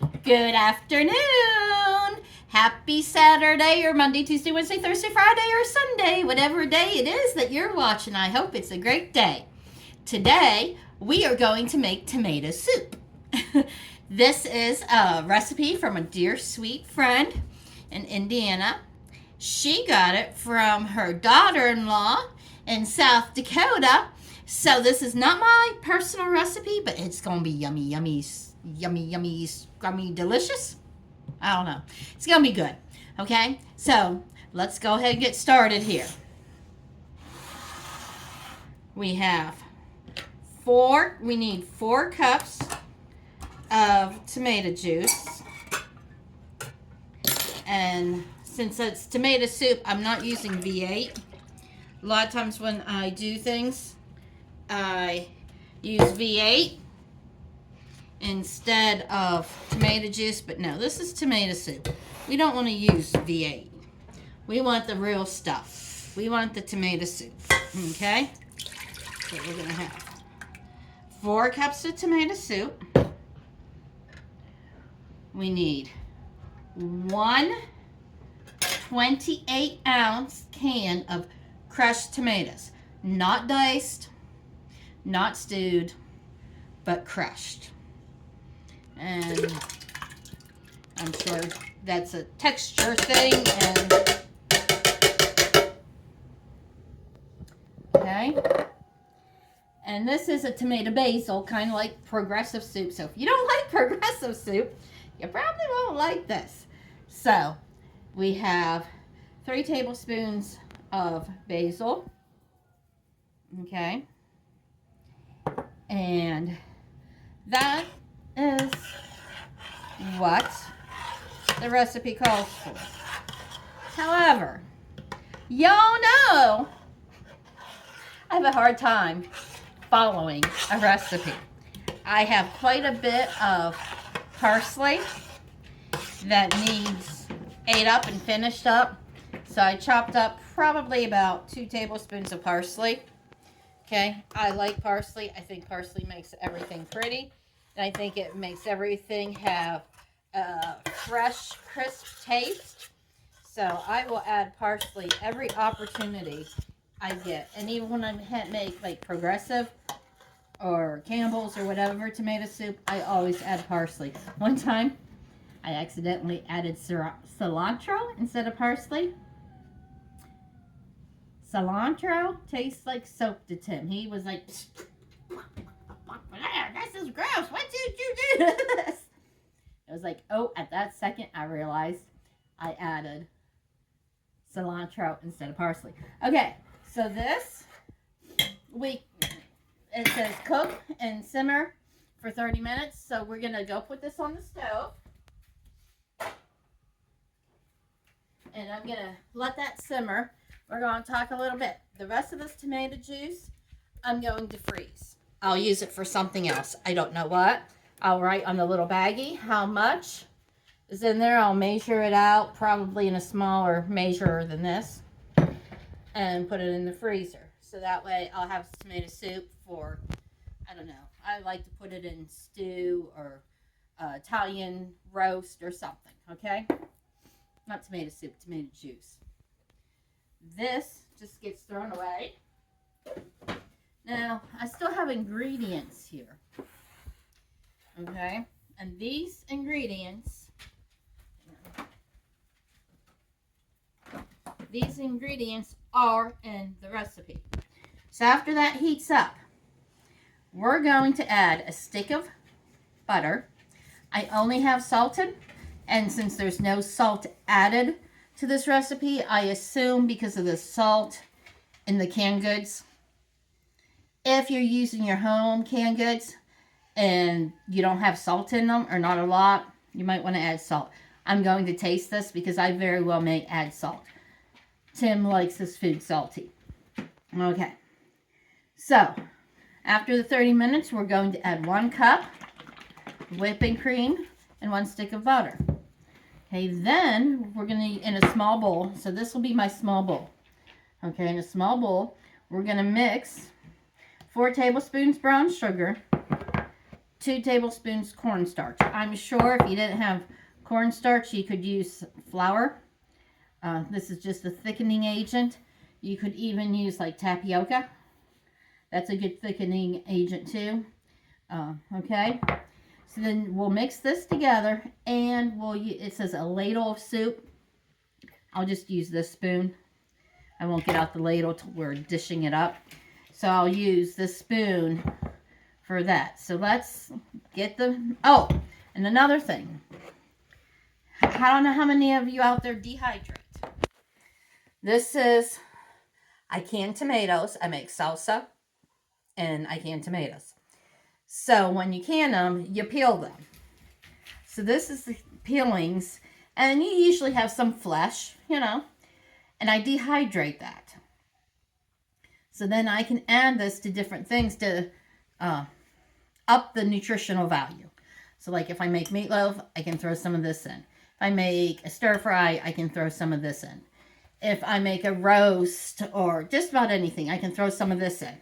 Good afternoon. Happy Saturday or Monday, Tuesday, Wednesday, Thursday, Friday, or Sunday, whatever day it is that you're watching. I hope it's a great day. Today, we are going to make tomato soup. This is a recipe from a dear sweet friend in Indiana. She got it from her daughter-in-law in South Dakota. So this is not my personal recipe, but it's going to be yummy, yummy, yummy, yummy, scrummy, delicious. I don't know. It's going to be good. Okay? So let's go ahead and get started here. We need 4 cups of tomato juice. And since it's tomato soup, I'm not using V8. A lot of times when I do things, I use V8 instead of tomato juice, but no, this is tomato soup. We don't want to use V8. We want the real stuff. We want the tomato soup, okay? So we're going to have 4 cups of tomato soup. We need 1 28-ounce can of crushed tomatoes. Not diced, not stewed, but crushed. And I'm sure that's a texture thing. And okay. And this is a tomato basil, kind of like progressive soup. So if you don't like progressive soup, you probably won't like this. So we have 3 tablespoons of basil. Okay. And that is what the recipe calls for. However, y'all know I have a hard time following a recipe. I have quite a bit of parsley that needs ate up and finished up. So I chopped up probably about 2 tablespoons of parsley. Okay, I like parsley. I think parsley makes everything pretty. And I think it makes everything have a fresh, crisp taste. So I will add parsley every opportunity I get. And even when I make like progressive or Campbell's or whatever tomato soup, I always add parsley. One time, I accidentally added cilantro instead of parsley. Cilantro tastes like soap to Tim. He was like, this is gross. What did you do to this? It was like, oh, at that second, I realized I added cilantro instead of parsley. Okay, so this, it says cook and simmer for 30 minutes. So we're going to go put this on the stove. And I'm going to let that simmer. We're going to talk a little bit. The rest of this tomato juice, I'm going to freeze. I'll use it for something else. I don't know what. I'll write on the little baggie how much is in there. I'll measure it out, probably in a smaller measure than this, and put it in the freezer. So that way I'll have tomato soup for, I don't know. I like to put it in stew or Italian roast or something, okay? Not tomato soup, tomato juice. This just gets thrown away. Now, I still have ingredients here. Okay? And these ingredients are in the recipe. So after that heats up, we're going to add a stick of butter. I only have salted, and since there's no salt added to this recipe, I assume because of the salt in the canned goods. If you're using your home canned goods and you don't have salt in them, or not a lot, you might want to add salt. I'm going to taste this because I very well may add salt. Tim likes his food salty. Okay. So, after the 30 minutes, we're going to add 1 cup whipping cream and 1 stick of butter. Okay, then we're going to, in a small bowl, so this will be my small bowl. Okay, in a small bowl, we're going to mix 4 tablespoons brown sugar, 2 tablespoons cornstarch. I'm sure if you didn't have cornstarch, you could use flour. This is just a thickening agent. You could even use like tapioca. That's a good thickening agent too. Okay. So then we'll mix this together, and it says a ladle of soup. I'll just use this spoon. I won't get out the ladle till we're dishing it up. So I'll use this spoon for that. So let's get oh, and another thing. I don't know how many of you out there dehydrate. This is, I can tomatoes. I make salsa, and I can tomatoes. So when you can them, you peel them. So this is the peelings, and you usually have some flesh, you know, and I dehydrate that. So then I can add this to different things to up the nutritional value. So like if I make meatloaf, I can throw some of this in. If I make a stir fry, I can throw some of this in. If I make a roast or just about anything, I can throw some of this in.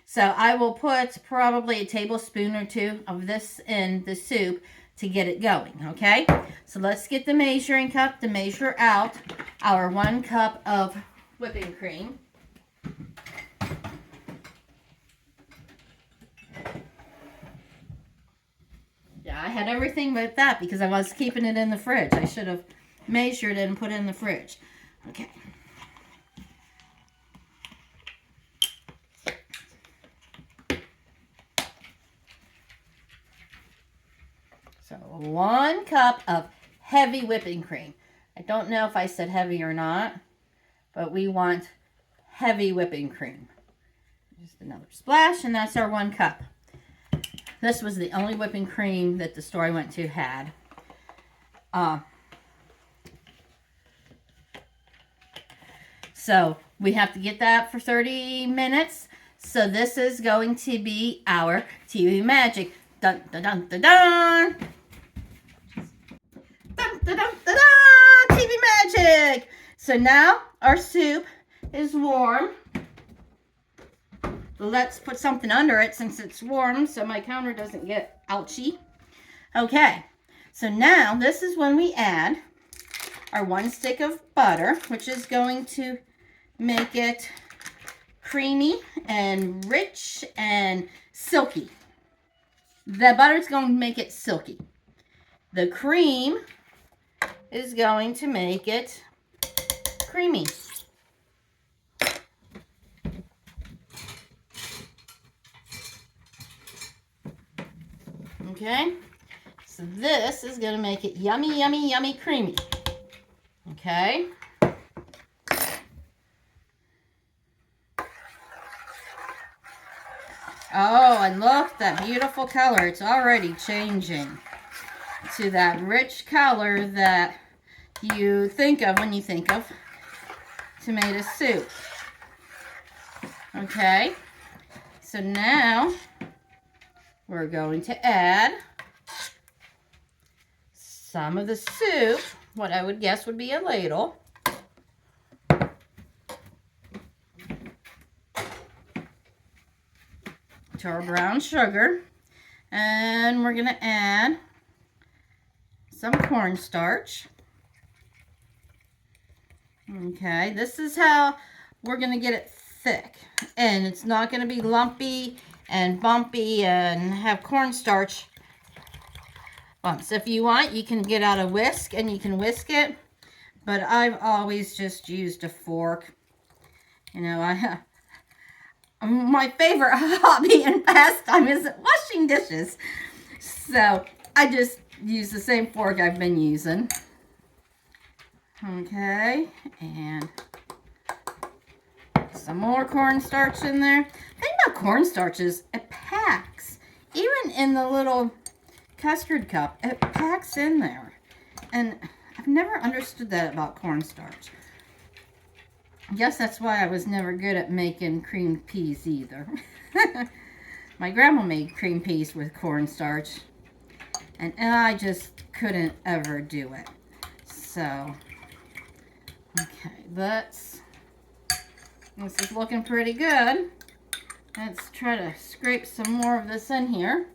So I will put probably a tablespoon or 2 of this in the soup to get it going, okay? So let's get the measuring cup to measure out our 1 cup of whipping cream. Yeah, I had everything but that because I was keeping it in the fridge. I should have measured it and put it in the fridge. Okay. So 1 cup of heavy whipping cream. I don't know if I said heavy or not, but we want heavy whipping cream. Just another splash, and that's our 1 cup. This was the only whipping cream that the store I went to had. So we have to get that for 30 minutes. So this is going to be our TV magic. Dun, dun, dun, dun, dun. Dun, dun, dun, dun, dun. TV magic. So now our soup is warm. Let's put something under it since it's warm so my counter doesn't get ouchy. Okay, so now this is when we add our 1 stick of butter, which is going to make it creamy and rich and silky. The butter is going to make it silky. The cream is going to make it creamy. Okay, so this is going to make it yummy, yummy, yummy creamy. Okay. Oh, and look, that beautiful color. It's already changing to that rich color that you think of when you think of tomato soup. Okay, so now we're going to add some of the soup, what I would guess would be a ladle. To our brown sugar. And we're going to add some cornstarch. Okay, this is how we're going to get it thick. And it's not going to be lumpy and bumpy and have cornstarch bumps. If you want, you can get out a whisk and you can whisk it, but I've always just used a fork. You know, my favorite hobby and pastime is washing dishes, so I just use the same fork I've been using. Okay, and some more cornstarch in there. The thing about cornstarch is it packs. Even in the little custard cup, it packs in there. And I've never understood that about cornstarch. I guess that's why I was never good at making creamed peas either. My grandma made cream peas with cornstarch, and I just couldn't ever do it. So, okay, this is looking pretty good. Let's try to scrape some more of this in here.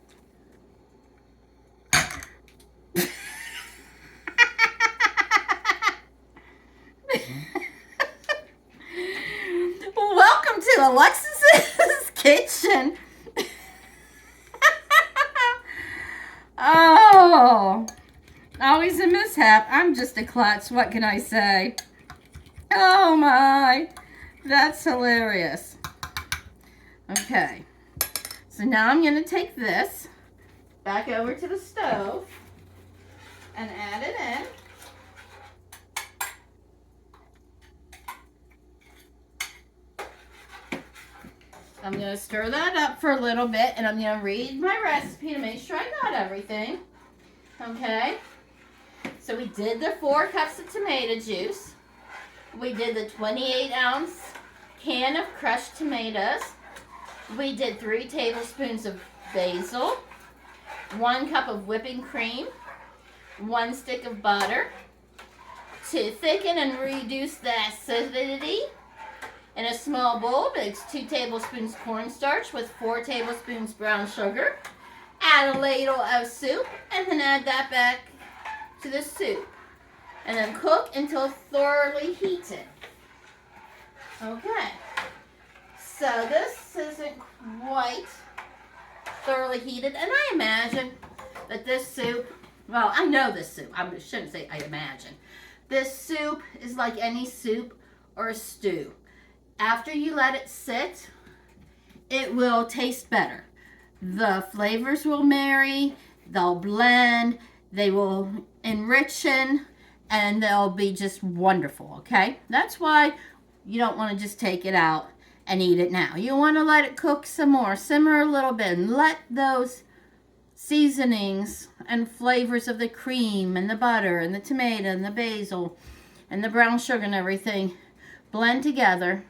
Alexis's kitchen. Oh, always a mishap. I'm just a klutz. What can I say? Oh my, that's hilarious. Okay, so now I'm going to take this back over to the stove and add it in. I'm going to stir that up for a little bit, and I'm going to read my recipe to make sure I got everything. Okay, so we did the 4 cups of tomato juice. We did the 28-ounce can of crushed tomatoes. We did 3 tablespoons of basil, 1 cup of whipping cream, 1 stick of butter. To thicken and reduce the acidity, in a small bowl, mix 2 tablespoons cornstarch with 4 tablespoons brown sugar. Add a ladle of soup, and then add that back to the soup. And then cook until thoroughly heated. Okay. So this isn't quite thoroughly heated, and I imagine that this soup, well, I know this soup. I shouldn't say I imagine. This soup is like any soup or stew. After you let it sit, it will taste better. The flavors will marry, they'll blend, they will enrichen, and they'll be just wonderful, okay? That's why you don't want to just take it out and eat it now. You want to let it cook some more, simmer a little bit, and let those seasonings and flavors of the cream and the butter and the tomato and the basil and the brown sugar and everything blend together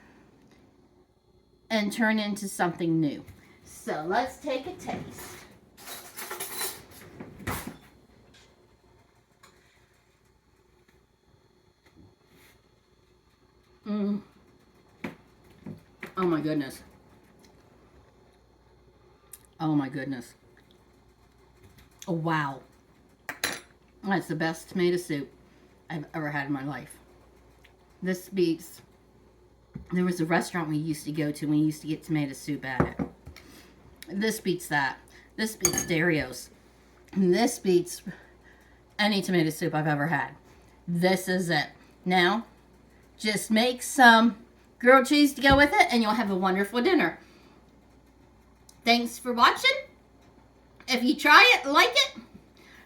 and turn into something new. So let's take a taste. Oh my goodness. Oh my goodness. Oh wow. That's the best tomato soup I've ever had in my life. This beats. There was a restaurant we used to go to and we used to get tomato soup at it. This beats that. This beats Dario's. And this beats any tomato soup I've ever had. This is it. Now, just make some grilled cheese to go with it and you'll have a wonderful dinner. Thanks for watching. If you try it,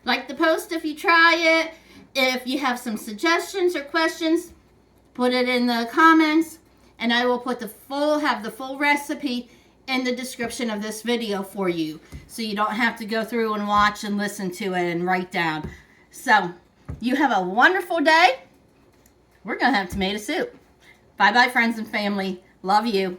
like the post if you try it. If you have some suggestions or questions, put it in the comments. And I will put the full recipe in the description of this video for you. So you don't have to go through and watch and listen to it and write down. So, you have a wonderful day. We're going to have tomato soup. Bye-bye, friends and family. Love you.